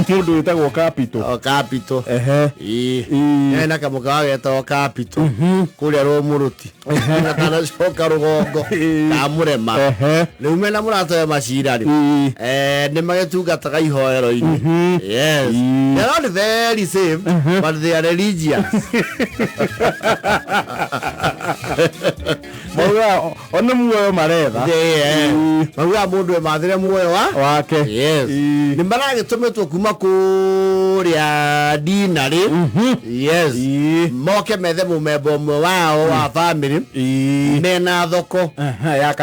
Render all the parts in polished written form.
Mundu witagwo Capital. Capital. Na kamukawa wetagwo Capital. Kuria Romuruti. Na kana coka rugongo. Kamurema. Riu mena murato ya macira ri. Ni magetungataga ihoero-ini. Yes. They are not very safe, but they are religious. Mauga ono muoyo maretha. Mauga mundu e mathire muoyo wake. Yes. Ni maragitumitwo kuma kuria dinari. Yes. Moke methe mumembo mwe wao wa family. Mena thoko ya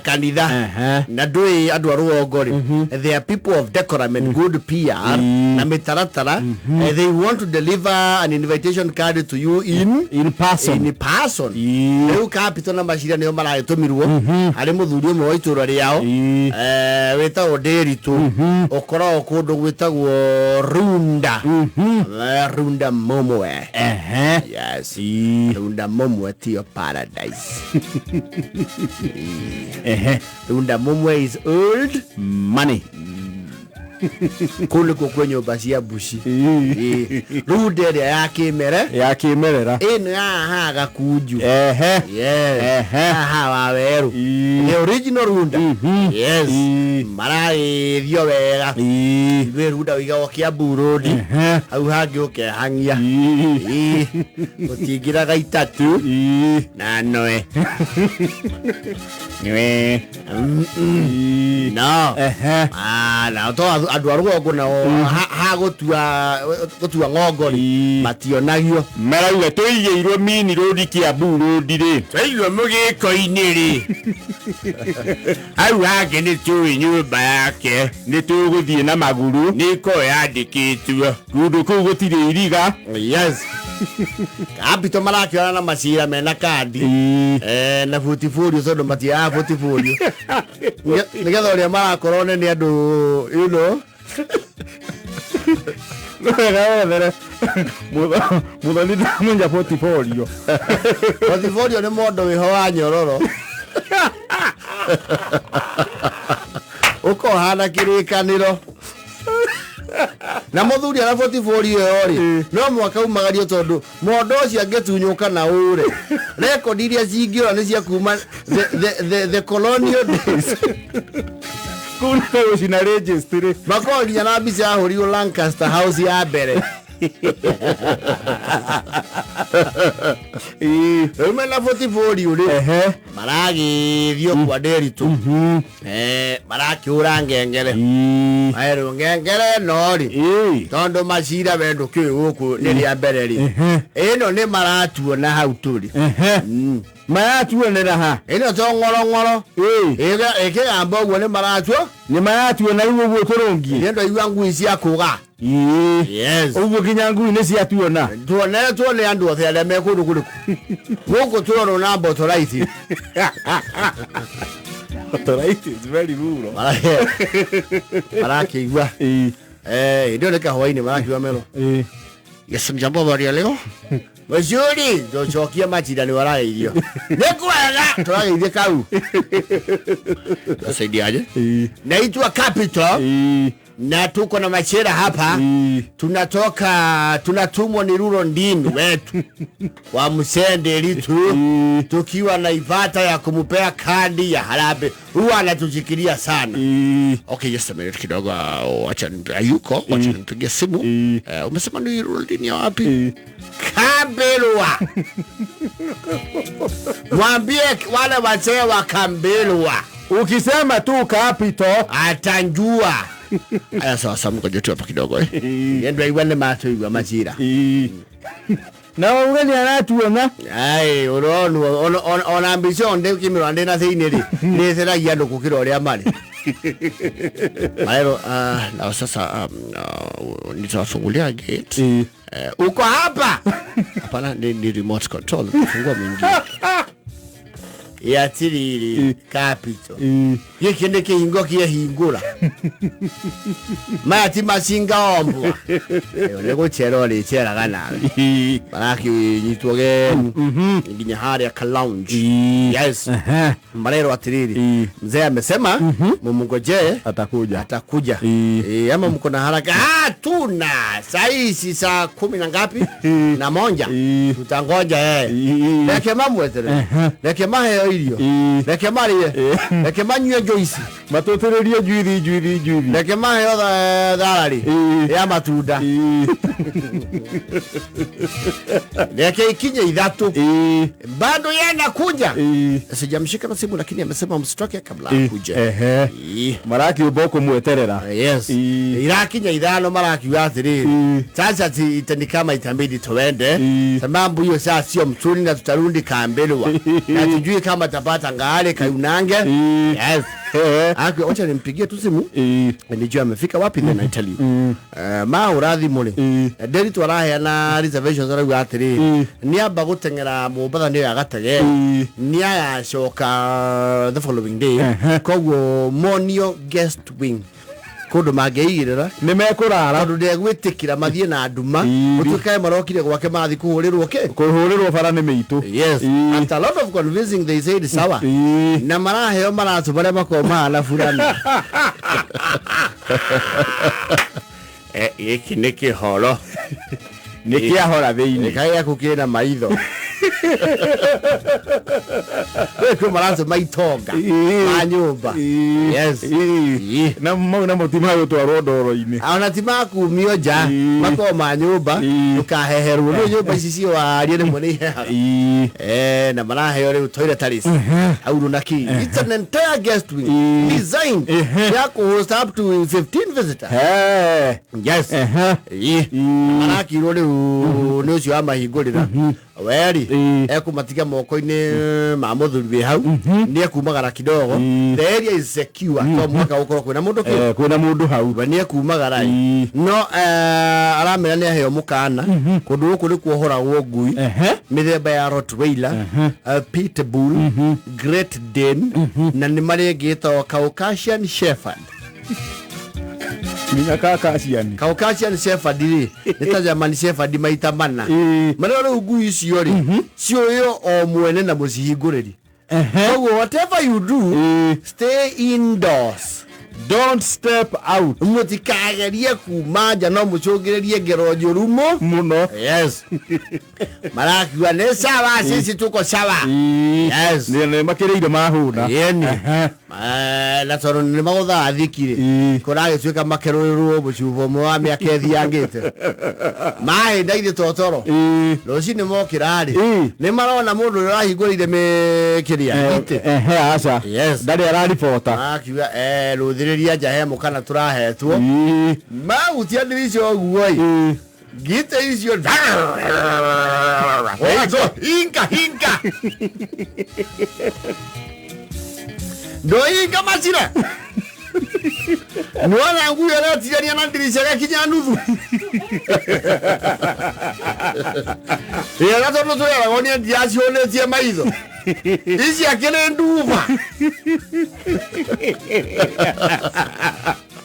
kanitha. Na ndui andu aruongori. They are people of decorum and good PR. Na mitaratara. They want to deliver an invitation card to you in person. Riu Capital na macira nio maragitumirwo. Hari muthuri umwe wa itura riao. Wetagwo Nderitu. Okoro kundu gwitagwo Runda. Runda Momwe. Yes. Runda Momwe tio paradise. Runda Momwe is old money. Kule kwenye basia bushi. Runda ya kimerera. Eno ya haga kuju. Yes. Waweru. The original Runda. Yes. Marae vyo wega. Iwe Runda wiga wakia burodi. Au hagi oke hangia. Otigira gaitatu. Na noe. Niwe. No. Na to andu arugo na ha gotua ngongori mationagio marauga toigeirwo mini rodi kia burodi ri toigeirwo mugiko-ini ri au hake ni tui nyumba yake ni tuguthie na maguru niko yandikitwo kundu kuu gutire iriga. Yes. Capital marakiona na macira mena kandi na portfolio sodo matia portfolio nigetha uria marakorone ni andu you know muthoni ndamunya portfolio ni mondo wiho wa nyororo uko hana kirikaniro na muthuri ara portfolio yori no mwaka umagario tondu mondo cio angetunyuka na ure record iria cingiora ni cia kuma the colonial days kuna ucina registry makoria na mbica ya huriu Lancaster House ya mbere umena portfolio ri maragithio kwa Nderitu marakiura ngengere aero ngengere no ri tondu macira wendo ki guku ni ria mbere ri ino ni maratuona hau turi maratuonera ha ino to ngoro ikigamba uguo ni maratuona riu uguo turungi ndo igua ngui cia kuga. Yes. Uguo kinya ngui ni cia tuona tuone andu othe aria me kundu kuriku guku tuona na Botolite. Botolite is very rural. Marakiigua ndio ni kahwaini marakiigua melo. Yesu jambo bari leo Wazuri, chokia macira ni warairio. Nekwega, turageithie kau. Tasaidiaje? Naitwa Capital. Na tuko na macira hapa. Tunatumwa ni Ruro Ndini wetu. Wa Msende litu. Tukiwa na ivata ya kumupea kandi ya harabe. Huwa anatujikiria sana. Okay, just a minute kidogo. Wacha ayuko, wacha nipigie simu. Umesema ni Ruro Ndini ya wapi? Kambelwa. Mwambie wale wazee wa Kambelwa. Ukisema tu Capital atanjua. Aya sawa mkojo hapa kidogo Yendo iwane macho iwa macira. Na ugeni aratuona. Ai on ambition de kimiro ande na thini ri. Ni thera yando kukiro ria mari. Maero na sasa nitafungulia gate. Uko hapa? Hapana ni remote control. Fungua mwingine. ya tiriri capital giki ni kihingo kia hingura mati masinga ombwa ne guchero ri cheraga nawe baraki nyitwoge nginya haria ka lounge yes marero atiriri mzee amesema mumngoje atakuja ama mko na haraka tuna saisi saa 10 na ngapi na monja tutangoja leke mamwetere leke mahe irio leke marie leke manywe joisi matotereria juiri leke mahe dhalali ya matunda leke ikinye idhatu bado yanakuja sijamshika na simu lakini amesema msitoke kabla akuje maraki uboko mweterera yes irakinya idhano maraki wathiri sasa itani kama itambidi tuende sababu hiyo sasa sio mzuri na tutarundi kambelwa na tujui kama tapata ngale kaunange yes acha nimpigie tu simu nijue amefika wapi then I tell you ma urathi mule deri twarahe na reservations ara wathiri ni amba gutengera Mombasa ndio yagatege ni aya shoka the following day koguo monio guest wing kodo mageirira nimekurara tondu ndegwitikira mathie na nduma utukae marokire gwake mathi kuhurirwo bara ni mitu yes after a lot of convincing they said sawa na maraheo maratu bare makoma na furana iki niki horo nikia hora veini kaya kukina maitho weko maratu maitonga manyumba yes na mutima yo twarondoro-ini ana tima kumioja mako manyumba tukaheherwo no nyumba ici cio warie ni moni na maraheo ri toilet taris auru naki it's an entire guest wing designed ya ko host up to 15 visitors yes maraki rore no cio amahingurira weri ekumatiga moko-ini ma muthuri hau ni ekumagara kidogo the area is secure kwa mwaka ukoro kwina mundu hau ni ekumagara no aramera ni aheo mukana kundu guku ni kuohoragwo ngui mithemba ya Rottweiler Pitbull Great Dane na ni mari ngito Caucasian Shepherd Minya Caucasian Shepherd ri nita German Shepherd maita mana marero ngui icio ri cio yo o mwene na mucihinguriri so whatever you do stay indoors, don't step out. Mutikagerie kumanja no mucungirerie ngero njurumo muno. Yes. Marakiwa ne sawa sisi tuko sawa. Yes. Ni makireire mahuna. Yeni. La toro ni magotha athikire. Korage twika makerorwo bucubo mwa miakethi yangite. Mai ndaire totoro. Roci ni mokirari. Ni marona mundu urahingurire mekiria. Aca. Yes. Ndari araripota. Marakiwa ruthiriria jahemo kana turahetwo. Magutia ndirisho guoi. Gite icio hinka Doinga masira Nuana nguyo leo tijania na ndirisha kinya nuthu Yera tono to yara ngonia diasi one tie maitho Isi akene nduva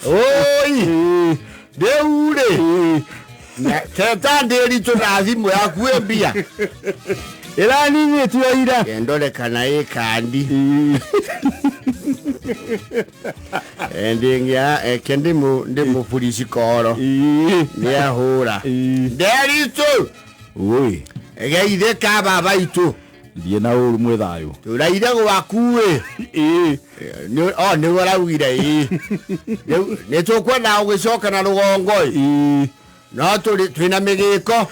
Oi Deure Teta nderi tunathimo yaku embia Ila nini tuaira Endole kana kandi Endingia ndimu polisi koro ni ahura nderi tu oi egeithe ka baba itu die na uru mwethayo turaire gwakuwe ni warauire ni tukwenda ugicoka na rugongo no twina migiko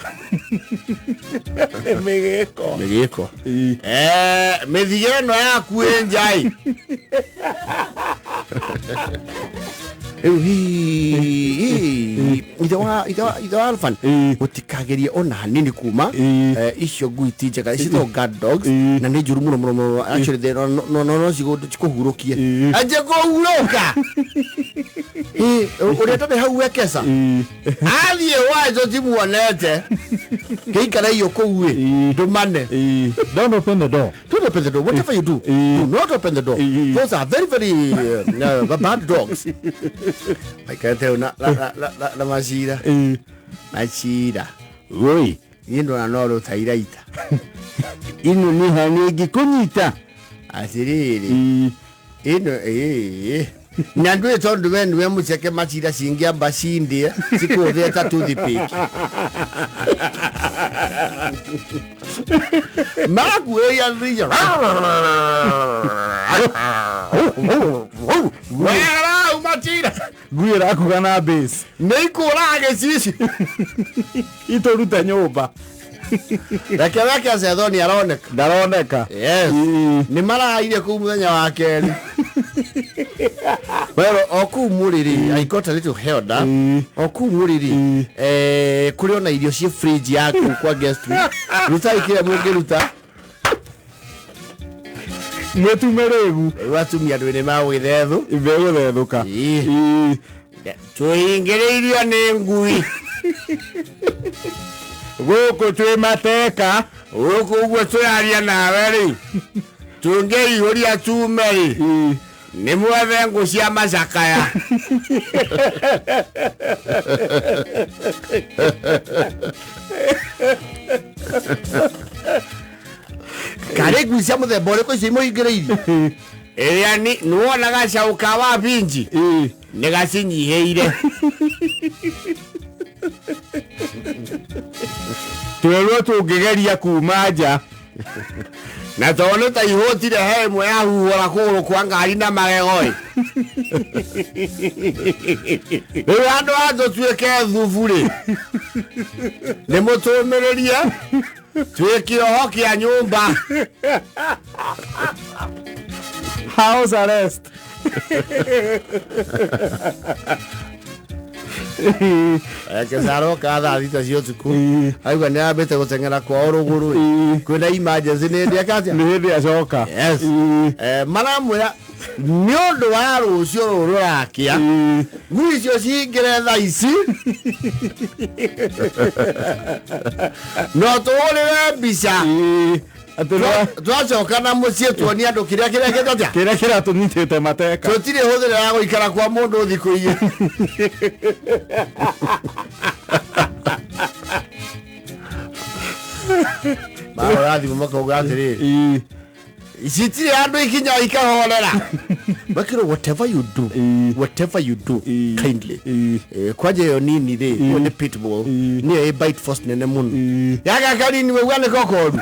migiko mithigeno yaku enjai ida alfan utikagerie ona hanini kuma icio ngui tinjega icio guard dogs na ni njuru muno actually they no cikuhurukie anje kuhuruka uria tane hau wekesa athie wazo timuonete keikara hiyo kuwe dumane. Don't open the door. Don't open the door. Whatever you do, do not open the door. Those are very, very bad dogs. I can't tell na mashira. Mashira. Oi. Ino na noro tairaita. Ino ni hanegi kunyita. Asiriri. Ino Nandwe tondu we mucheke machira singia basindi siku theta to the page. Magu ya rija. Wera umachira. Gwira kugana base. Neikuraga sisi. Itoruta nyoba. Reke Zedoni aroneka. Ndaroneka. Yes. Ni mara ile ku muthenya wa keri. Well, okumuriri, I got a little held up. Okumuriri, kuri ona irio cie fridge yaku kwa guest room. Ruta ikira mungiruta. Mwetumeregu. Watumia ndwene ma withethu. Ibego thethuka. Tuingireirio ni ngui. Guku twi mateka. Guku gwe twaria nawe ri. Tungeihũria tume ri. Ni mwethe ngũ cia macakaya. Kare ngũ cia mũthemba ũrĩkũ icio imũhingĩrĩirie? Ĩrĩa nĩ wonaga caũ ka wa binji nĩ gacinyihĩire. Twerwo tũngĩgeria kuma nja. Na tono ta ihotire he mwe ya huora kũgũrũ kwa ngari na magegoi. Rĩu andũ a tũtuĩke thubu rĩ. Nĩ mũtũmĩrĩrie tuĩke oho kĩa nyũmba. House arrest. Kesaro kada thita cio tuku. Aigua nĩ ambĩte gũteng'era kwa rũgũrũ. Kwĩna emergency nĩ ndĩ akatia. Nĩ hĩndĩ acoka. Yes. Maramwĩra nĩ ũndũ wa rũciũ rũrũ rũrakĩa. Ngui icio cingĩre thaa ici. No tũhũrĩre mbica. Twacoka na mũciĩ tuonie andũ kĩrĩa gĩtatia. Kĩrĩa kĩratũnyitĩte mateka. Tũtirĩ hũthĩra ya gũikara kwa mũndũ thikũ igĩ. Maũrathimũ makauga atĩrĩrĩ. Citirĩ andũ ikinya ikahorera. Makĩrwo whatever you do kindly. Kwaje yo nini rĩ one pitbull nĩ bite force nene mũno. Yaga kanini we wale kokoru.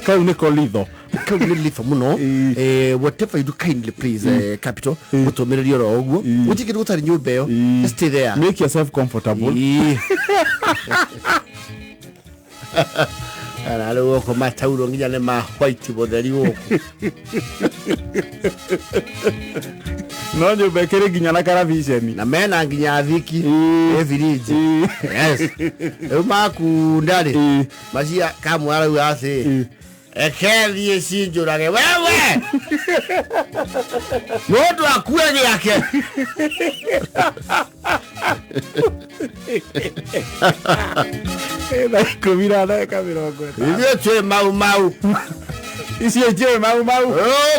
Kau nĩ kolitho. Kau nĩ litho mũno. Whatever you do kindly please capital mũtũmĩrĩrie ro ũguo. Ũtigĩrwo gũtarĩ nyũmba ĩyo. Stay there. Make yourself comfortable. Ara rĩu oko matauro nginya nĩ ma white botheri gũkũ. No nyũmba ĩkĩrĩ nginya na karaviceni. Na mena nginya thiki eviriji. Yes. Rĩu makunda rĩ. Macia kamwara rĩu atĩ. Ekethie cinjũrage wewe. Mũndũ akue gĩake. Ikũmi na ndagĩka 50. Ithuĩ twĩ mau. Icio njĩrĩ mau.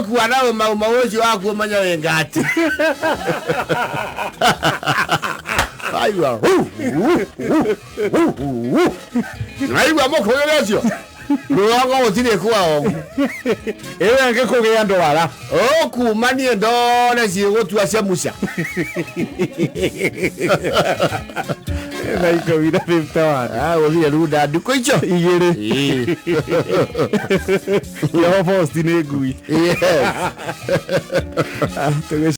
Kuona mau ũcio waku ũmenya wĩ ngati. Aigua. Naigua mũkũgĩre ũcio. Rũgongo gũtirĩ kwao. Ĩwe ngĩkũgĩa ndwara. Kuma niĩ ndone ciĩgũtua cia muca. Na ikũmi na 51. Gũthire runda ndukũ icio. Igĩrĩ. Yao post nĩ ngui. Yes.